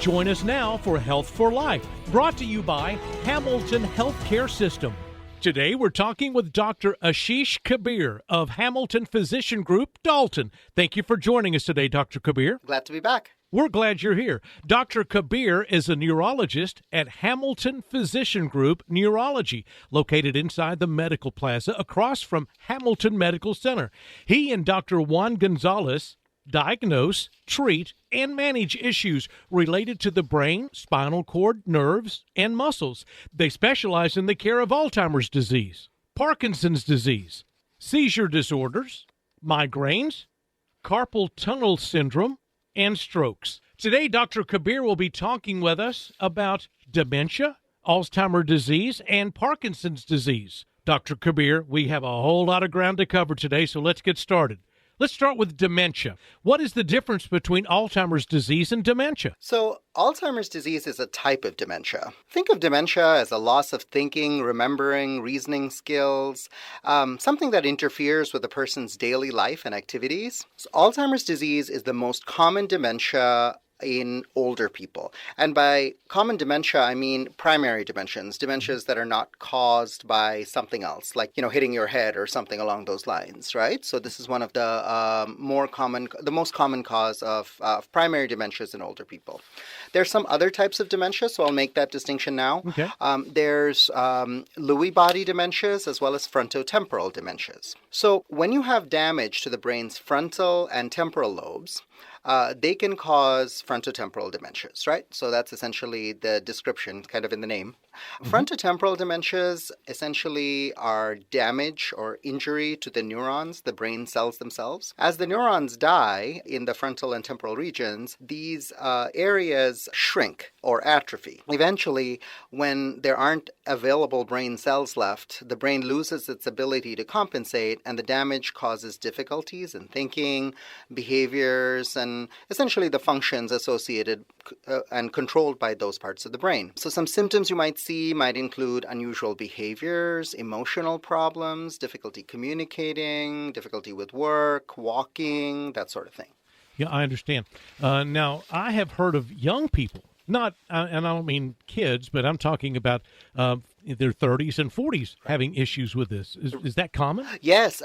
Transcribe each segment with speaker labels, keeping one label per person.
Speaker 1: Join us now for Health for Life, brought to you by Hamilton Healthcare System. Today, we're talking with Dr. Ashish Kabir of Hamilton Physician Group, Dalton. Thank you for joining us today, Dr. Kabir.
Speaker 2: Glad to be back.
Speaker 1: We're glad you're here. Dr. Kabir is a neurologist at Hamilton Physician Group-Neurology, located inside the Medical Plaza across from Hamilton Medical Center. He and Dr. Juan Gonzalez diagnose, treat, and manage issues related to the brain, spinal cord, nerves, and muscles. They specialize in the care of Alzheimer's disease, Parkinson's disease, seizure disorders, migraines, carpal tunnel syndrome, and strokes. Today, Dr. Kabir will be talking with us about dementia, Alzheimer's disease, and Parkinson's disease. Dr. Kabir, we have a whole lot of ground to cover today, so let's get started. Let's start with dementia. What is the difference between Alzheimer's disease and dementia?
Speaker 2: So, Alzheimer's disease is a type of dementia. Think of dementia as a loss of thinking, remembering, reasoning skills, something that interferes with a person's daily life and activities. So, Alzheimer's disease is the most common dementia in older people. And by common dementia, I mean primary dementias that are not caused by something else, like, hitting your head or something along those lines, right? So this is one of the most common cause of primary dementias in older people. There's some other types of dementia, so I'll make that distinction now.
Speaker 1: Okay.
Speaker 2: There's Lewy body dementias as well as frontotemporal dementias. So when you have damage to the brain's frontal and temporal lobes, they can cause frontotemporal dementias, right? So that's essentially the description, kind of in the name. Frontotemporal dementias essentially are damage or injury to the neurons, the brain cells themselves. As the neurons die in the frontal and temporal regions, these areas shrink or atrophy. Eventually, when there aren't available brain cells left, the brain loses its ability to compensate, and the damage causes difficulties in thinking, behaviors, and essentially the functions associated and controlled by those parts of the brain. So some symptoms you might see might include unusual behaviors, emotional problems, difficulty communicating, difficulty with work, walking, that sort of thing.
Speaker 1: Yeah, I understand. Now, I have heard of young people, not, and I don't mean kids, but I'm talking about their 30s and 40s having issues with this. Is that common?
Speaker 2: Yes,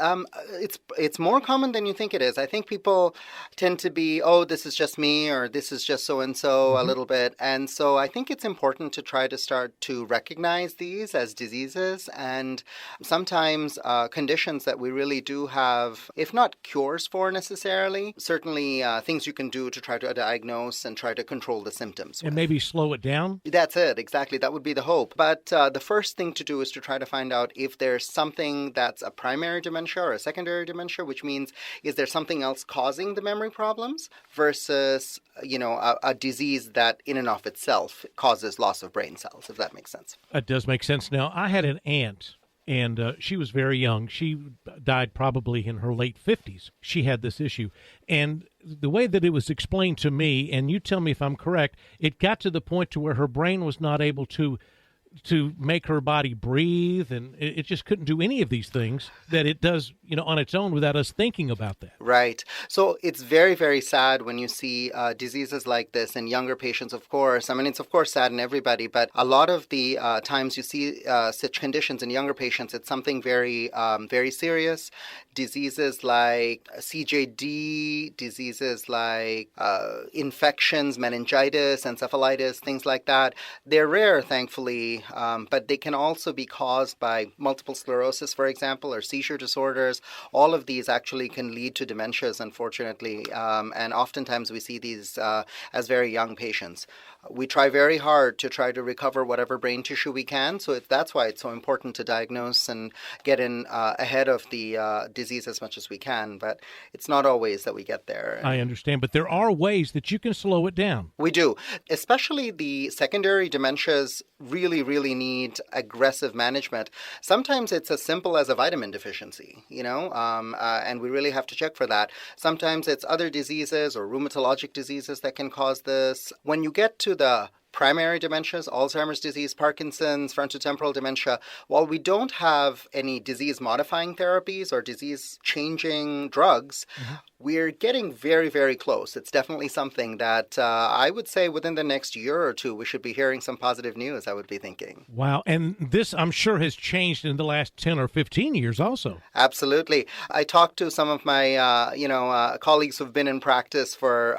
Speaker 2: it's more common than you think it is. I think people tend to be, this is just me, or this is just so-and-so a little bit. And so I think it's important to try to start to recognize these as diseases and sometimes conditions that we really do have, if not cures for necessarily, certainly things you can do to try to diagnose and try to control the symptoms.
Speaker 1: And maybe slow it down?
Speaker 2: That's it, exactly. That would be the hope. But the first thing to do is to try to find out if there's something that's a primary dementia or a secondary dementia, which means is there something else causing the memory problems versus, a disease that in and of itself causes loss of brain cells, if that makes sense.
Speaker 1: It does make sense. Now, I had an aunt, and she was very young. She died probably in her late 50s. She had this issue. And the way that it was explained to me, and you tell me if I'm correct, it got to the point to where her brain was not able to make her body breathe, and it just couldn't do any of these things that it does, on its own without us thinking about that.
Speaker 2: Right. So it's very, very sad when you see diseases like this in younger patients, of course. I mean, it's of course sad in everybody, but a lot of the times you see such conditions in younger patients, it's something very, very serious. Diseases like CJD, diseases like infections, meningitis, encephalitis, things like that. They're rare, thankfully, but they can also be caused by multiple sclerosis, for example, or seizure disorders. All of these actually can lead to dementias, unfortunately, and oftentimes we see these as very young patients. We try very hard to try to recover whatever brain tissue we can, so that's why it's so important to diagnose and get in ahead of the disease as much as we can, but it's not always that we get there.
Speaker 1: I understand, but there are ways that you can slow it down.
Speaker 2: We do, especially the secondary dementias really, really need aggressive management. Sometimes it's as simple as a vitamin deficiency, and we really have to check for that. Sometimes it's other diseases or rheumatologic diseases that can cause this. When you get to the primary dementias, Alzheimer's disease, Parkinson's, frontotemporal dementia, while we don't have any disease-modifying therapies or disease-changing drugs, we're getting very, very close. It's definitely something that I would say within the next year or two, we should be hearing some positive news, I would be thinking.
Speaker 1: Wow. And this, I'm sure, has changed in the last 10 or 15 years also.
Speaker 2: Absolutely. I talked to some of my, colleagues who've been in practice for,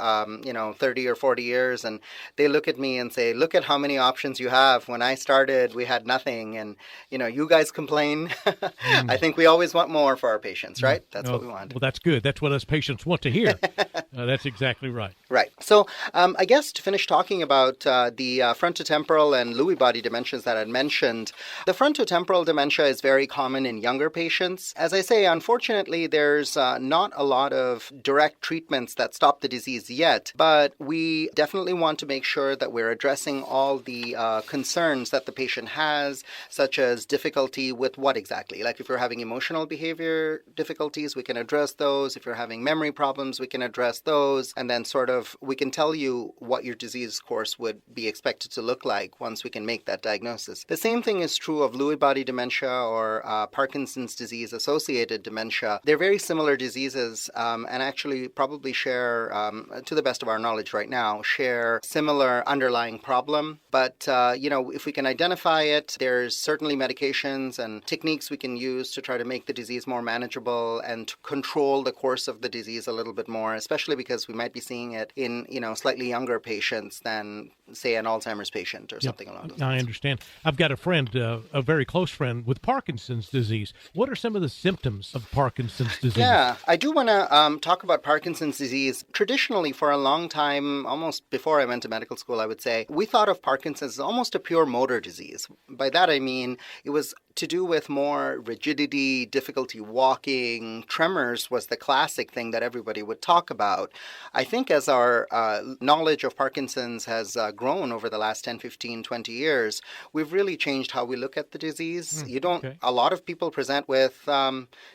Speaker 2: 30 or 40 years, and they look at me and say, look at how many options you have. When I started, we had nothing. And, you guys complain. I think we always want more for our patients, right? That's what we want.
Speaker 1: Well, that's good. That's what us patients want to hear. That's exactly right.
Speaker 2: Right. So I guess to finish talking about the frontotemporal and Lewy body dementias that I mentioned, the frontotemporal dementia is very common in younger patients. As I say, unfortunately, there's not a lot of direct treatments that stop the disease yet, but we definitely want to make sure that we're addressing all the concerns that the patient has, such as difficulty with what exactly? Like if you're having emotional behavior difficulties, we can address those. If you're having memory problems, we can address those. And then we can tell you what your disease course would be expected to look like once we can make that diagnosis. The same thing is true of Lewy body dementia or Parkinson's disease associated dementia. They're very similar diseases and actually probably share, to the best of our knowledge right now, share similar underlying problem. But, if we can identify it, there's certainly medications and techniques we can use to try to make the disease more manageable and to control the course of the disease a little bit more, especially because we might be seeing it in, slightly younger patients than, say, an Alzheimer's patient or something along those lines.
Speaker 1: I understand. I've got a friend, a very close friend with Parkinson's disease. What are some of the symptoms of Parkinson's disease?
Speaker 2: Yeah, I do want to talk about Parkinson's disease. Traditionally, for a long time, almost before I went to medical school, I would say, we thought of Parkinson's as almost a pure motor disease. By that, I mean it was to do with more rigidity, difficulty walking. Tremors was the classic thing that everybody would talk about. I think as our knowledge of Parkinson's has grown over the last 10, 15, 20 years, we've really changed how we look at the disease. A lot of people present with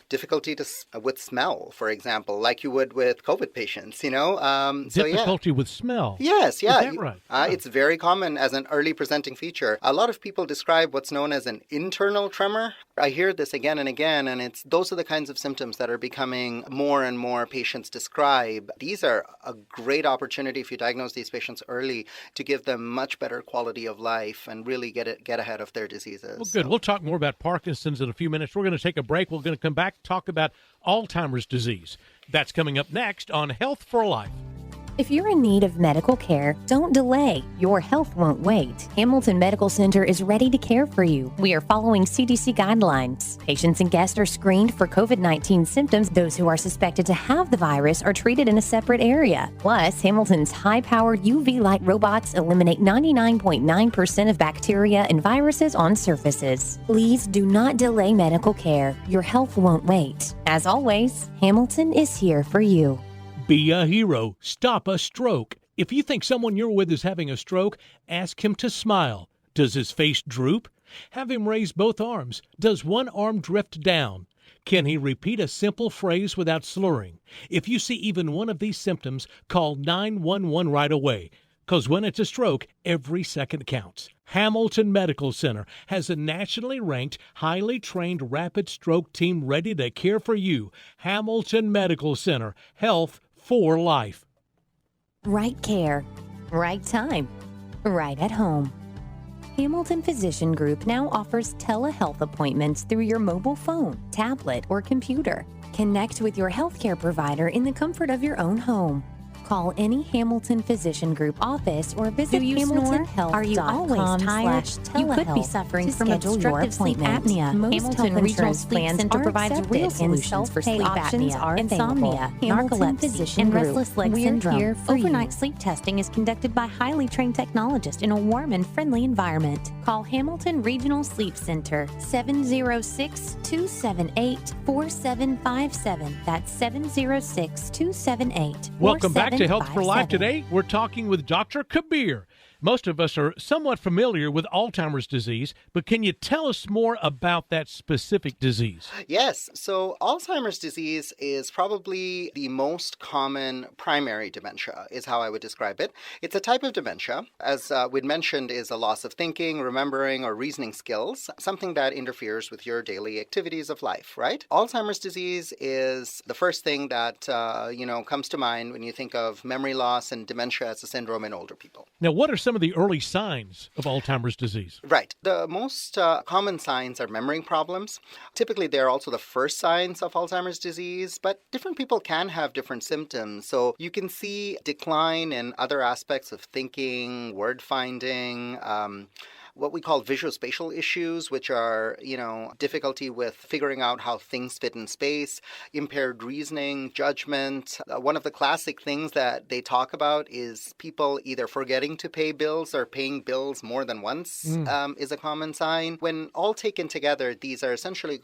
Speaker 2: difficulty with smell, for example, like you would with COVID patients,
Speaker 1: Difficulty with smell?
Speaker 2: Yes, yeah.
Speaker 1: Is that right?
Speaker 2: It's very common as an early presenting feature. A lot of people describe what's known as an internal tremor. I hear this again and again, and those are the kinds of symptoms that are becoming more and more patients describe. These are a great opportunity if you diagnose these patients early to give them much better quality of life and really get ahead of their diseases.
Speaker 1: Well, good. We'll talk more about Parkinson's in a few minutes. We're going to take a break. We're going to come back, talk about Alzheimer's disease. That's coming up next on Health for Life.
Speaker 3: If you're in need of medical care, don't delay. Your health won't wait. Hamilton Medical Center is ready to care for you. We are following CDC guidelines. Patients and guests are screened for COVID-19 symptoms. Those who are suspected to have the virus are treated in a separate area. Plus, Hamilton's high-powered UV light robots eliminate 99.9% of bacteria and viruses on surfaces. Please do not delay medical care. Your health won't wait. As always, Hamilton is here for you.
Speaker 1: Be a hero. Stop a stroke. If you think someone you're with is having a stroke, ask him to smile. Does his face droop? Have him raise both arms. Does one arm drift down? Can he repeat a simple phrase without slurring? If you see even one of these symptoms, call 911 right away. Because when it's a stroke, every second counts. Hamilton Medical Center has a nationally ranked, highly trained rapid stroke team ready to care for you. Hamilton Medical Center. Health for life.
Speaker 3: Right care, right time, right at home. Hamilton Physician Group now offers telehealth appointments through your mobile phone, tablet, or computer. Connect with your healthcare provider in the comfort of your own home. Call any Hamilton Physician Group office or visit HamiltonHealth.com.
Speaker 4: Are you always tired? You could be suffering from obstructive sleep apnea. Most Hamilton Regional Sleep Center provides real solutions for sleep apnea, insomnia, narcolepsy, and restless leg syndrome. Overnight sleep testing is conducted by highly trained technologists in a warm and friendly environment. Call Hamilton Regional Sleep Center 706-278-4757. That's 706-278-4757.
Speaker 1: Welcome back to Health for Life. Today, we're talking with Dr. Kabir. Most of us are somewhat familiar with Alzheimer's disease, but can you tell us more about that specific disease?
Speaker 2: Yes. So Alzheimer's disease is probably the most common primary dementia, is how I would describe it. It's a type of dementia, as we'd mentioned, is a loss of thinking, remembering, or reasoning skills, something that interferes with your daily activities of life, right? Alzheimer's disease is the first thing that, comes to mind when you think of memory loss and dementia as a syndrome in older people.
Speaker 1: Now, what are some of the early signs of Alzheimer's disease?
Speaker 2: Right. The most common signs are memory problems. Typically, they're also the first signs of Alzheimer's disease, but different people can have different symptoms. So you can see decline in other aspects of thinking, word finding, what we call visuospatial issues, which are, difficulty with figuring out how things fit in space, impaired reasoning, judgment. One of the classic things that they talk about is people either forgetting to pay bills or paying bills more than once is a common sign. When all taken together, these are essentially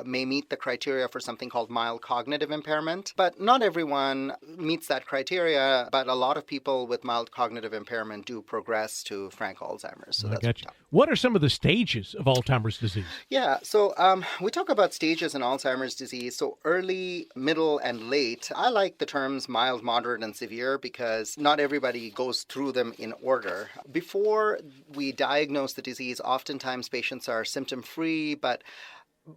Speaker 2: may meet the criteria for something called mild cognitive impairment. But not everyone meets that criteria, but a lot of people with mild cognitive impairment do progress to frank Alzheimer's. So that's
Speaker 1: gotcha. What are some of the stages of Alzheimer's disease?
Speaker 2: Yeah, so we talk about stages in Alzheimer's disease. So early, middle, and late. I like the terms mild, moderate, and severe because not everybody goes through them in order. Before we diagnose the disease, oftentimes patients are symptom-free, but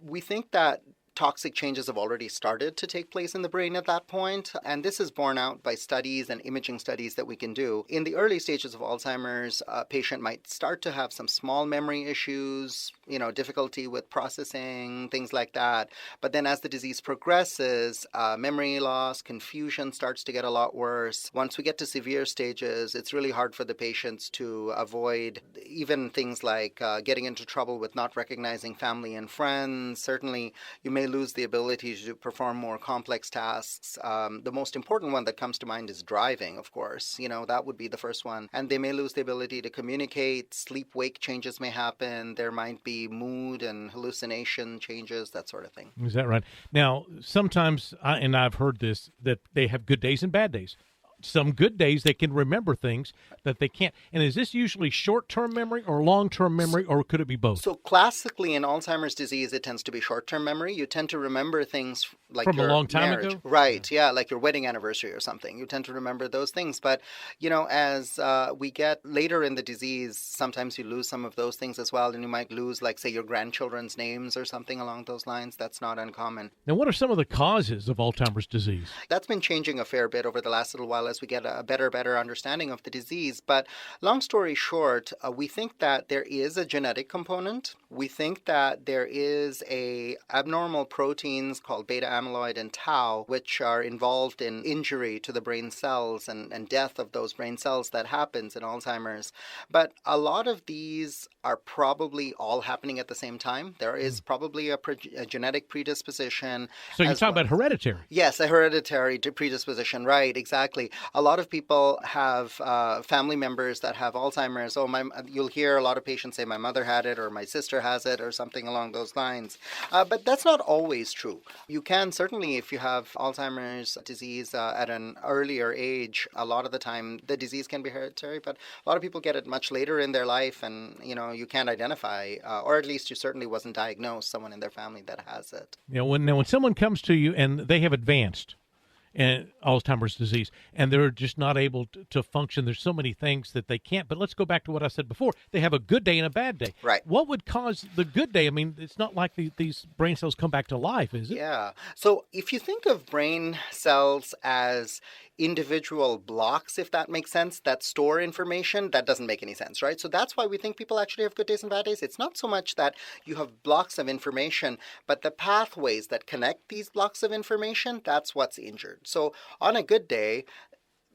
Speaker 2: we think that toxic changes have already started to take place in the brain at that point, and this is borne out by studies and imaging studies that we can do. In the early stages of Alzheimer's, a patient might start to have some small memory issues, difficulty with processing, things like that. But then as the disease progresses, memory loss, confusion starts to get a lot worse. Once we get to severe stages, it's really hard for the patients to avoid even things like getting into trouble with not recognizing family and friends. Certainly, you may lose the ability to perform more complex tasks. The most important one that comes to mind is driving, of course. That would be the first one. And they may lose the ability to communicate. Sleep-wake changes may happen. There might be mood and hallucination changes, that sort of thing.
Speaker 1: Is that right? Now, sometimes, and I've heard this, that they have good days and bad days. Some good days they can remember things that they can't. And is this usually short-term memory or long-term memory, or could it be both?
Speaker 2: So classically in Alzheimer's disease, it tends to be short-term memory. You tend to remember things like
Speaker 1: from
Speaker 2: your
Speaker 1: a long time
Speaker 2: marriage.
Speaker 1: ago?
Speaker 2: Right, yeah, like your wedding anniversary or something. You tend to remember those things. But, as we get later in the disease, sometimes you lose some of those things as well. And you might lose, like, say, your grandchildren's names or something along those lines. That's not uncommon.
Speaker 1: Now, what are some of the causes of Alzheimer's disease?
Speaker 2: That's been changing a fair bit over the last little while as we get a better understanding of the disease. But long story short, we think that there is a genetic component. We think that there is a abnormal proteins called beta amyloid and tau, which are involved in injury to the brain cells and death of those brain cells that happens in Alzheimer's. But a lot of these are probably all happening at the same time. There is probably a genetic predisposition.
Speaker 1: So you're talking about hereditary?
Speaker 2: Yes, a hereditary predisposition, right, exactly. A lot of people have family members that have Alzheimer's. You'll hear a lot of patients say, my mother had it, or my sister has it, or something along those lines. But that's not always true. You can certainly, if you have Alzheimer's disease at an earlier age, a lot of the time the disease can be hereditary, but a lot of people get it much later in their life, and you can't identify, or at least you certainly wasn't diagnosed, someone in their family that has it.
Speaker 1: When someone comes to you and they have advanced and Alzheimer's disease, and they're just not able to function. There's so many things that they can't. But let's go back to what I said before. They have a good day and a bad day.
Speaker 2: Right.
Speaker 1: What would cause the good day? I mean, it's not like these brain cells come back to life, is it?
Speaker 2: Yeah. So if you think of brain cells as individual blocks, if that makes sense, that store information, that doesn't make any sense, right? So that's why we think people actually have good days and bad days. It's not so much that you have blocks of information, but the pathways that connect these blocks of information, that's what's injured. So on a good day,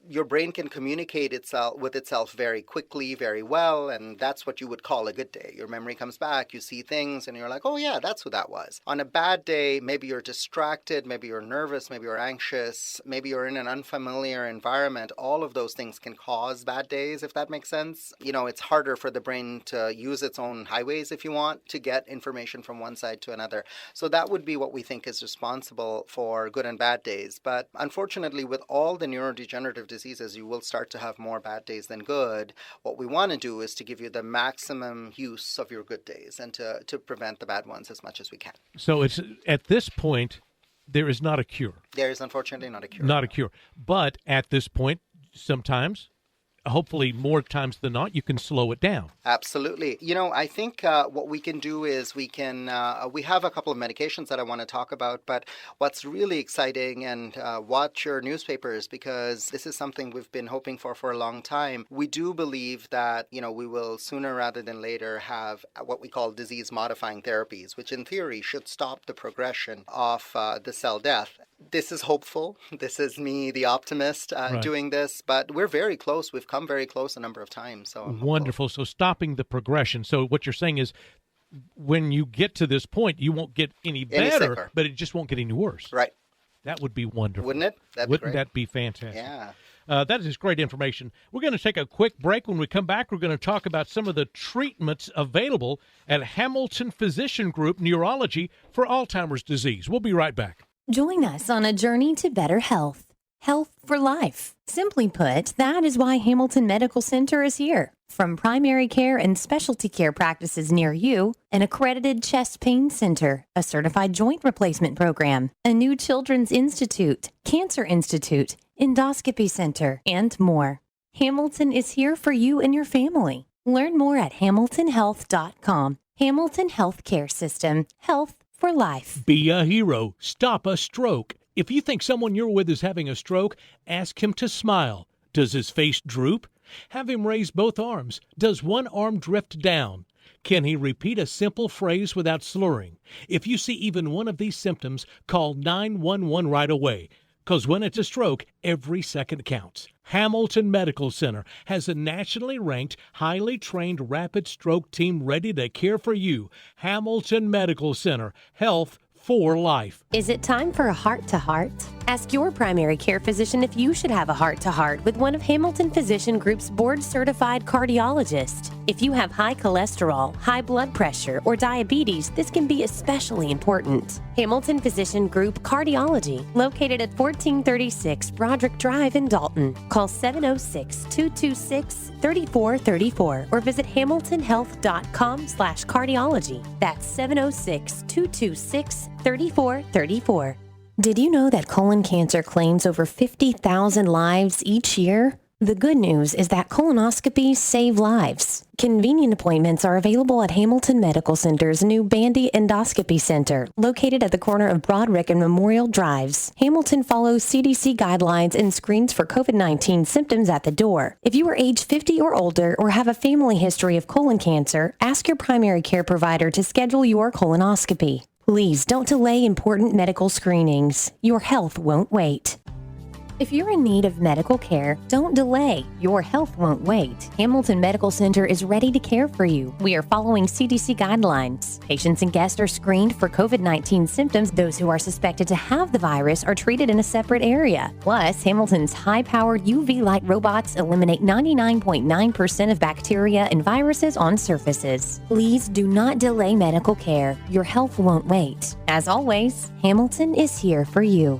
Speaker 2: your brain can communicate with itself very quickly, very well, and that's what you would call a good day. Your memory comes back, you see things, and you're like, oh yeah, that's who that was. On a bad day, maybe you're distracted, maybe you're nervous, maybe you're anxious, maybe you're in an unfamiliar environment. All of those things can cause bad days, if that makes sense. It's harder for the brain to use its own highways, if you want, to get information from one side to another. So that would be what we think is responsible for good and bad days. But unfortunately, with all the neurodegenerative diseases diseases, you will start to have more bad days than good. What we want to do is to give you the maximum use of your good days and to prevent the bad ones as much as we can.
Speaker 1: So it's at this point, there is not a cure.
Speaker 2: There is unfortunately not a cure.
Speaker 1: Not a cure. But at this point, sometimes, hopefully more times than not, you can slow it down.
Speaker 2: Absolutely. I think what we can do is we have a couple of medications that I want to talk about, but what's really exciting, and watch your newspapers because this is something we've been hoping for a long time. We do believe that, we will sooner rather than later have what we call disease-modifying therapies, which in theory should stop the progression of the cell death. This is hopeful. This is me, the optimist, doing this, but we're very close. We've come very close a number of times. So
Speaker 1: wonderful. So stopping the progression. So what you're saying is when you get to this point, you won't get any better, but it just won't get any worse.
Speaker 2: Right.
Speaker 1: That would be wonderful.
Speaker 2: Wouldn't it?
Speaker 1: Wouldn't that be fantastic?
Speaker 2: Yeah.
Speaker 1: That is great information. We're going to take a quick break. When we come back, we're going to talk about some of the treatments available at Hamilton Physician Group-Neurology for Alzheimer's disease. We'll be right back.
Speaker 3: Join us on a journey to better health. Health for life. Simply put, that is why Hamilton Medical Center is here. From primary care and specialty care practices near you, an accredited chest pain center, a certified joint replacement program, a new children's institute, cancer institute, endoscopy center, and more. Hamilton is here for you and your family. Learn more at hamiltonhealth.com. Hamilton Healthcare System. Health for life.
Speaker 1: Be a hero. Stop a stroke. If you think someone you're with is having a stroke, ask him to smile. Does his face droop? Have him raise both arms. Does one arm drift down? Can he repeat a simple phrase without slurring? If you see even one of these symptoms, call 911 right away. Because when it's a stroke, every second counts. Hamilton Medical Center has a nationally ranked, highly trained rapid stroke team ready to care for you. Hamilton Medical Center. Health for life.
Speaker 3: Is it time for a heart-to-heart? Ask your primary care physician if you should have a heart-to-heart with one of Hamilton Physician Group's board-certified cardiologists. If you have high cholesterol, high blood pressure, or diabetes, this can be especially important. Hamilton Physician Group Cardiology, located at 1436 Broderick Drive in Dalton. Call 706-226-3434 or visit hamiltonhealth.com/cardiology. That's 706-226-3434. Did you know that colon cancer claims over 50,000 lives each year? The good news is that colonoscopies save lives. Convenient appointments are available at Hamilton Medical Center's new Bandy Endoscopy Center, located at the corner of Broderick and Memorial Drives. Hamilton follows CDC guidelines and screens for COVID-19 symptoms at the door. If you are age 50 or older or have a family history of colon cancer, ask your primary care provider to schedule your colonoscopy. Please don't delay important medical screenings. Your health won't wait. If you're in need of medical care, don't delay. Your health won't wait. Hamilton Medical Center is ready to care for you. We are following CDC guidelines. Patients and guests are screened for COVID-19 symptoms. Those who are suspected to have the virus are treated in a separate area. Plus, Hamilton's high-powered UV light robots eliminate 99.9% of bacteria and viruses on surfaces. Please do not delay medical care. Your health won't wait. As always, Hamilton is here for you.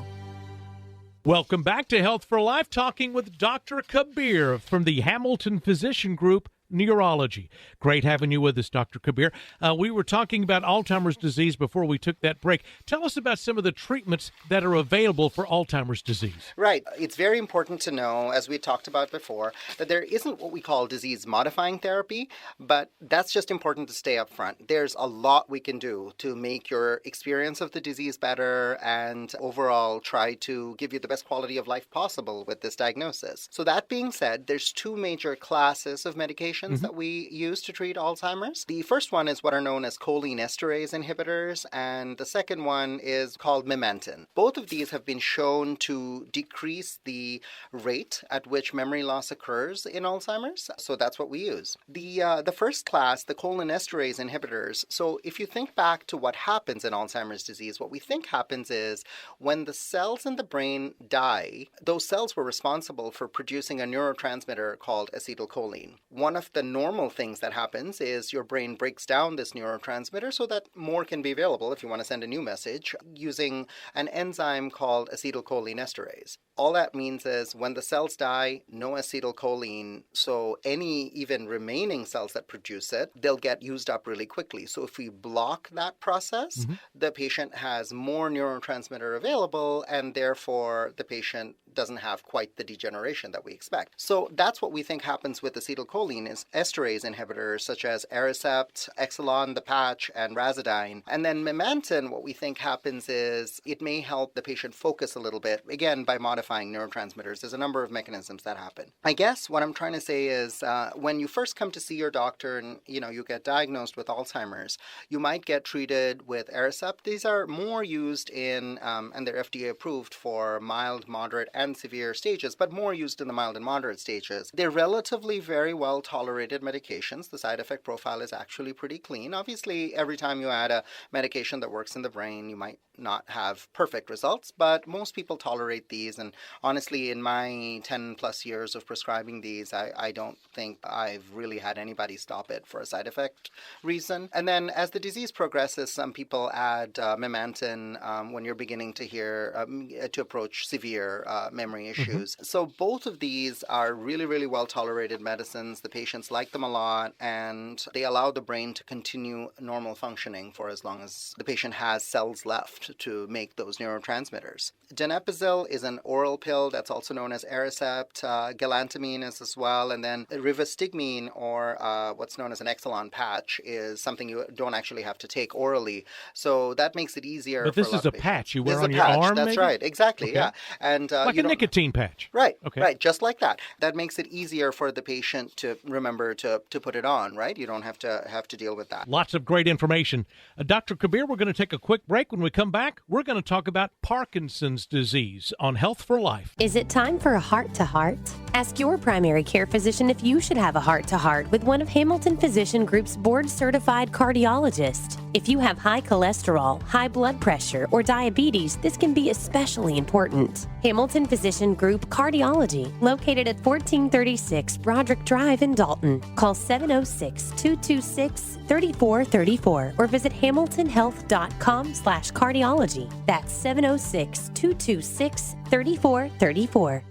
Speaker 1: Welcome back to Health for Life, talking with Dr. Kabir from the Hamilton Physician Group-Neurology. Great having you with us, Dr. Kabir. We were talking about Alzheimer's disease before we took that break. Tell us about some of the treatments that are available for Alzheimer's disease.
Speaker 2: Right. It's very important to know, as we talked about before, that there isn't what we call disease-modifying therapy, but that's just important to stay up front. There's a lot we can do to make your experience of the disease better and overall try to give you the best quality of life possible with this diagnosis. So that being said, there's two major classes of medications that we use to treat Alzheimer's. The first one is what are known as cholinesterase inhibitors, and the second one is called Memantine. Both of these have been shown to decrease the rate at which memory loss occurs in Alzheimer's, so that's what we use. The first class, the cholinesterase inhibitors, so if you think back to what happens in Alzheimer's disease, what we think happens is when the cells in the brain die, those cells were responsible for producing a neurotransmitter called acetylcholine. One of of the normal things that happens is your brain breaks down this neurotransmitter so that more can be available if you want to send a new message using an enzyme called acetylcholinesterase. All that means is when the cells die, no acetylcholine, so any even remaining cells that produce it, they'll get used up really quickly. So if we block that process, the patient has more neurotransmitter available, and therefore the patient doesn't have quite the degeneration that we expect. So that's what we think happens with acetylcholine is esterase inhibitors such as Aricept, Exelon, the patch, and Razidine. And then memantine, what we think happens is it may help the patient focus a little bit, again, by modifying neurotransmitters. There's a number of mechanisms that happen. I guess what I'm trying to say is when you first come to see your doctor and you get diagnosed with Alzheimer's, you might get treated with Aricept. These are more used in, and they're FDA approved for mild, moderate, and severe stages, but more used in the mild and moderate stages. They're relatively very well tolerated medications. The side effect profile is actually pretty clean. Obviously, every time you add a medication that works in the brain, you might not have perfect results, but most people tolerate these. And honestly, in my 10 plus years of prescribing these, I don't think I've really had anybody stop it for a side effect reason. And then as the disease progresses, some people add memantine when you're beginning to to approach severe memory issues. So both of these are really, really well tolerated medicines. The patients like them a lot, and they allow the brain to continue normal functioning for as long as the patient has cells left to make those neurotransmitters. Donepezil is an oral pill that's also known as Aricept. Galantamine is as well, and then rivastigmine, or what's known as an Exelon patch, is something you don't actually have to take orally. So that makes it easier.
Speaker 1: But this is a patch you wear on your arm,
Speaker 2: That's
Speaker 1: maybe?
Speaker 2: right, exactly,
Speaker 1: Okay.
Speaker 2: yeah. And
Speaker 1: like a nicotine patch.
Speaker 2: Right,
Speaker 1: okay.
Speaker 2: Right, just like that. That makes it easier for the patient to remember to put it on, right? You don't have to deal with that.
Speaker 1: Lots of great information. Dr. Kabir, we're going to take a quick break. When we come back, we're going to talk about Parkinson's disease on Health for Life.
Speaker 3: Is it time for a heart-to-heart? Ask your primary care physician if you should have a heart-to-heart with one of Hamilton Physician Group's board-certified cardiologists. If you have high cholesterol, high blood pressure, or diabetes, this can be especially important. Hamilton Physician Group Cardiology, located at 1436 Broderick Drive in Dalton. Call 706-226-3434 or visit hamiltonhealth.com/cardiology. That's 706-226-3434.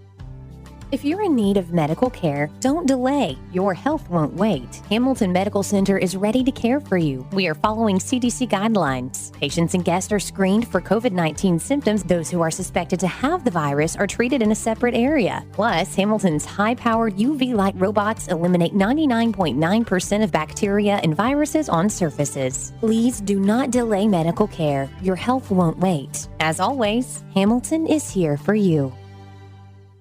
Speaker 3: If you're in need of medical care, don't delay. Your health won't wait. Hamilton Medical Center is ready to care for you. We are following CDC guidelines. Patients and guests are screened for COVID-19 symptoms. Those who are suspected to have the virus are treated in a separate area. Plus, Hamilton's high-powered UV light robots eliminate 99.9% of bacteria and viruses on surfaces. Please do not delay medical care. Your health won't wait. As always, Hamilton is here for you.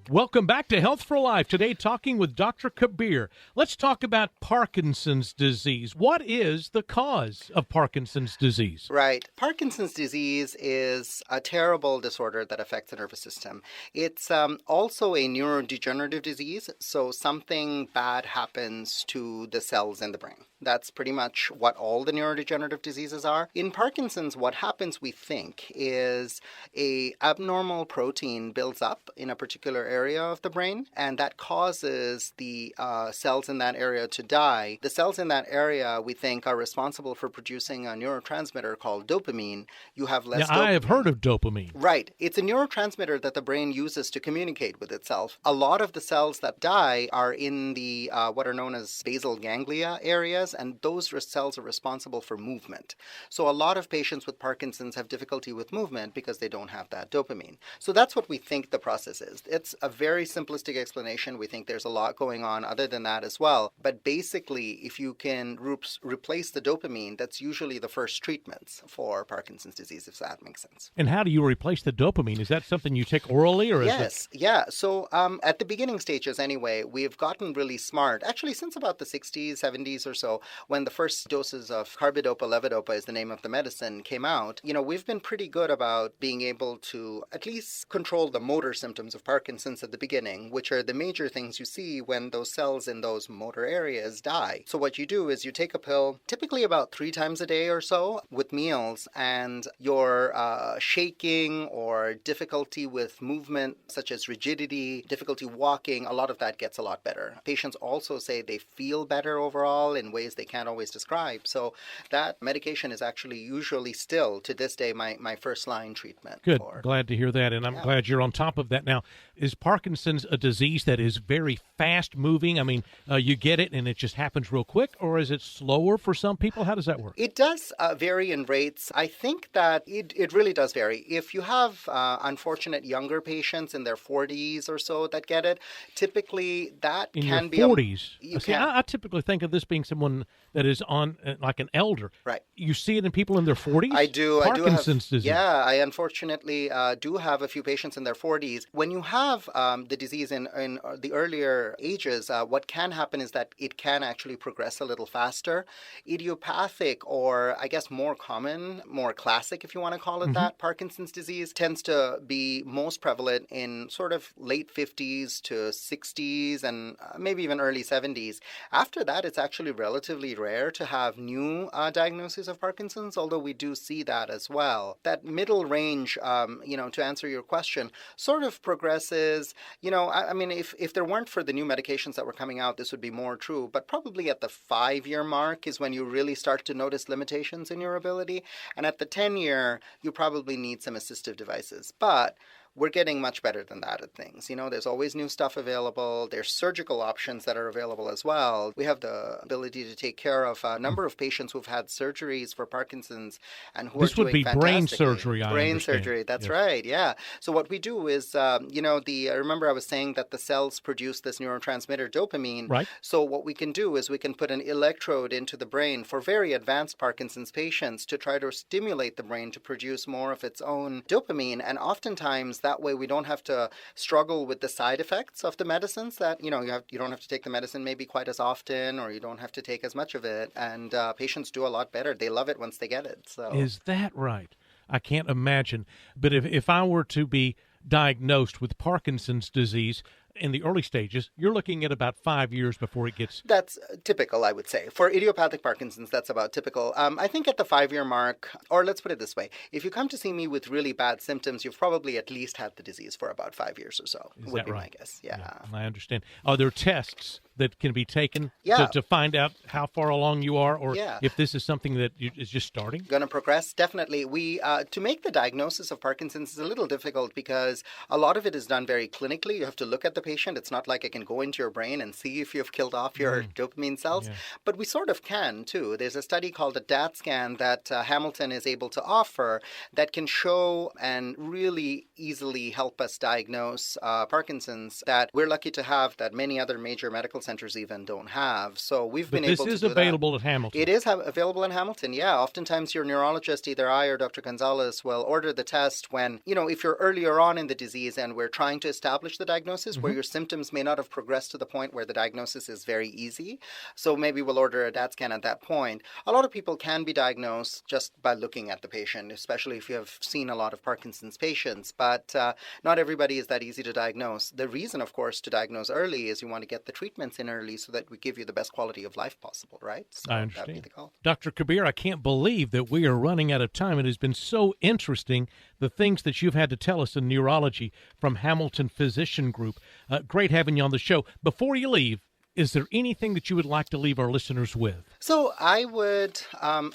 Speaker 1: Welcome back to Health for Life. Today, talking with Dr. Kabir. Let's talk about Parkinson's disease. What is the cause of Parkinson's disease?
Speaker 2: Right. Parkinson's disease is a terrible disorder that affects the nervous system. It's also a neurodegenerative disease, so something bad happens to the cells in the brain. That's pretty much what all the neurodegenerative diseases are. In Parkinson's, what happens, we think, is a abnormal protein builds up in a particular area of the brain, and that causes the cells in that area to die. The cells in that area, we think, are responsible for producing a neurotransmitter called dopamine. You have less dopamine.
Speaker 1: I have heard of dopamine.
Speaker 2: Right. It's a neurotransmitter that the brain uses to communicate with itself. A lot of the cells that die are in the what are known as basal ganglia areas, and those cells are responsible for movement. So a lot of patients with Parkinson's have difficulty with movement because they don't have that dopamine. So that's what we think the process is. It's a very simplistic explanation. We think there's a lot going on other than that as well. But basically, if you can replace the dopamine, that's usually the first treatments for Parkinson's disease, if that makes sense.
Speaker 1: And how do you replace the dopamine? Is that something you take orally, or
Speaker 2: Yes, yeah. So at the beginning stages anyway, we've gotten really smart. Actually, since about the 60s, 70s or so, ago, when the first doses of carbidopa, levodopa is the name of the medicine, came out, we've been pretty good about being able to at least control the motor symptoms of Parkinson's at the beginning, which are the major things you see when those cells in those motor areas die. So what you do is you take a pill, typically about 3 times a day or so with meals, and your shaking or difficulty with movement, such as rigidity, difficulty walking, a lot of that gets a lot better. Patients also say they feel better overall in ways they can't always describe. So that medication is actually usually still, to this day, my first-line treatment.
Speaker 1: Good. Glad to hear that, and I'm glad you're on top of that. Now, is Parkinson's a disease that is very fast-moving? I mean, you get it and it just happens real quick, or is it slower for some people? How does that work?
Speaker 2: It does vary in rates. I think that it really does vary. If you have unfortunate younger patients in their 40s or so that get it, typically that can be...
Speaker 1: In your 40s? I typically think of this being someone that is on, like an elder.
Speaker 2: Right.
Speaker 1: You see it in people in their 40s?
Speaker 2: I do.
Speaker 1: Parkinson's disease.
Speaker 2: Yeah, I unfortunately do have a few patients in their 40s. When you have the disease in the earlier ages, what can happen is that it can actually progress a little faster. Idiopathic, or I guess more common, more classic, if you want to call it that, Parkinson's disease tends to be most prevalent in sort of late 50s to 60s and maybe even early 70s. After that, it's actually relatively rare to have new diagnoses of Parkinson's, although we do see that as well. That middle range, to answer your question, sort of progresses. I mean, if there weren't for the new medications that were coming out, this would be more true. But probably at the 5-year mark is when you really start to notice limitations in your ability. And at the 10-year, you probably need some assistive devices. But we're getting much better than that at things. There's always new stuff available. There's surgical options that are available as well. We have the ability to take care of a number of patients who've had surgeries for Parkinson's and who are doing fantastically.
Speaker 1: This would be brain surgery, I
Speaker 2: Brain
Speaker 1: understand.
Speaker 2: surgery, that's right, yeah. So what we do is, I remember I was saying that the cells produce this neurotransmitter dopamine.
Speaker 1: Right.
Speaker 2: So what we can do is we can put an electrode into the brain for very advanced Parkinson's patients to try to stimulate the brain to produce more of its own dopamine. And oftentimes, that way we don't have to struggle with the side effects of the medicines that, you don't have to take the medicine maybe quite as often, or you don't have to take as much of it. And patients do a lot better. They love it once they get it. So
Speaker 1: is that right? I can't imagine. But if I were to be diagnosed with Parkinson's disease in the early stages, you're looking at about 5 years before it gets...
Speaker 2: That's typical, I would say. For idiopathic Parkinson's, that's about typical. I think at the 5-year mark, or let's put it this way, if you come to see me with really bad symptoms, you've probably at least had the disease for about 5 years or so.
Speaker 1: Is
Speaker 2: would
Speaker 1: that
Speaker 2: be
Speaker 1: right?
Speaker 2: my guess. Yeah.
Speaker 1: I understand. Are there tests that can be taken
Speaker 2: Yeah.
Speaker 1: to find out how far along you are, or
Speaker 2: Yeah.
Speaker 1: if this is something that is just starting?
Speaker 2: Going to progress? Definitely. We to make the diagnosis of Parkinson's is a little difficult because a lot of it is done very clinically. You have to look at the patient. It's not like I can go into your brain and see if you've killed off your dopamine cells, but we sort of can too. There's a study called a DAT scan that Hamilton is able to offer that can show and really easily help us diagnose Parkinson's that we're lucky to have, that many other major medical centers even don't have. So we've been able to do that.
Speaker 1: This is available at Hamilton.
Speaker 2: It is available in Hamilton, yeah. Oftentimes your neurologist, either I or Dr. Gonzalez, will order the test when, if you're earlier on in the disease and we're trying to establish the diagnosis, where your symptoms may not have progressed to the point where the diagnosis is very easy. So maybe we'll order a DAT scan at that point. A lot of people can be diagnosed just by looking at the patient, especially if you have seen a lot of Parkinson's patients. But not everybody is that easy to diagnose. The reason, of course, to diagnose early is you want to get the treatments in early so that we give you the best quality of life possible, right? So
Speaker 1: I understand.
Speaker 2: that'd be the call.
Speaker 1: Dr. Kabir, I can't believe that we are running out of time. It has been so interesting, the things that you've had to tell us in neurology from Hamilton Physician Group. Great having you on the show. Before you leave, is there anything that you would like to leave our listeners with?
Speaker 2: So I would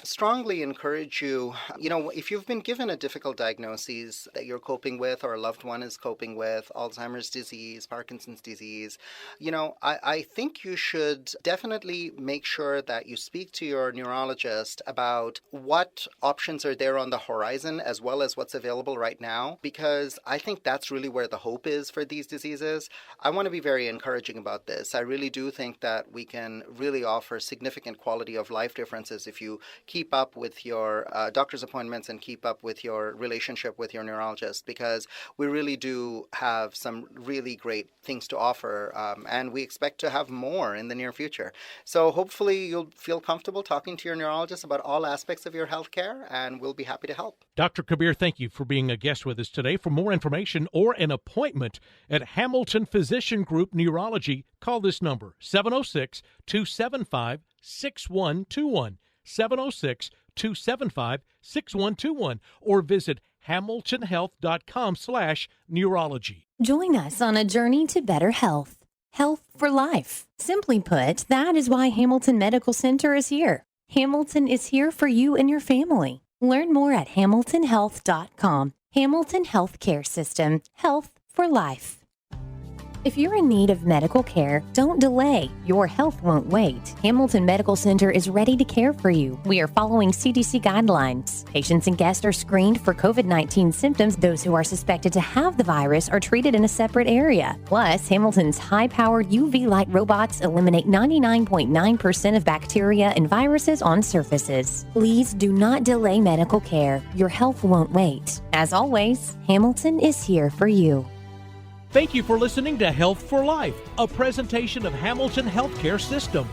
Speaker 2: strongly encourage you, if you've been given a difficult diagnosis that you're coping with or a loved one is coping with, Alzheimer's disease, Parkinson's disease, I think you should definitely make sure that you speak to your neurologist about what options are there on the horizon as well as what's available right now, because I think that's really where the hope is for these diseases. I want to be very encouraging about this. I really do think that we can really offer significant quality of life differences if you keep up with your doctor's appointments and keep up with your relationship with your neurologist, because we really do have some really great things to offer, and we expect to have more in the near future. So hopefully you'll feel comfortable talking to your neurologist about all aspects of your health care, and we'll be happy to help.
Speaker 1: Dr. Kabir, thank you for being a guest with us today. For more information or an appointment at Hamilton Physician Group-Neurology, call this number, 706-275-6121, 706-275-6121, or visit hamiltonhealth.com/neurology.
Speaker 3: Join us on a journey to better health. Health for life. Simply put, that is why Hamilton Medical Center is here. Hamilton is here for you and your family. Learn more at hamiltonhealth.com. Hamilton Healthcare System. Health for life. If you're in need of medical care, don't delay. Your health won't wait. Hamilton Medical Center is ready to care for you. We are following CDC guidelines. Patients and guests are screened for COVID-19 symptoms. Those who are suspected to have the virus are treated in a separate area. Plus, Hamilton's high-powered UV light robots eliminate 99.9% of bacteria and viruses on surfaces. Please do not delay medical care. Your health won't wait. As always, Hamilton is here for you.
Speaker 1: Thank you for listening to Health for Life, a presentation of Hamilton Healthcare System.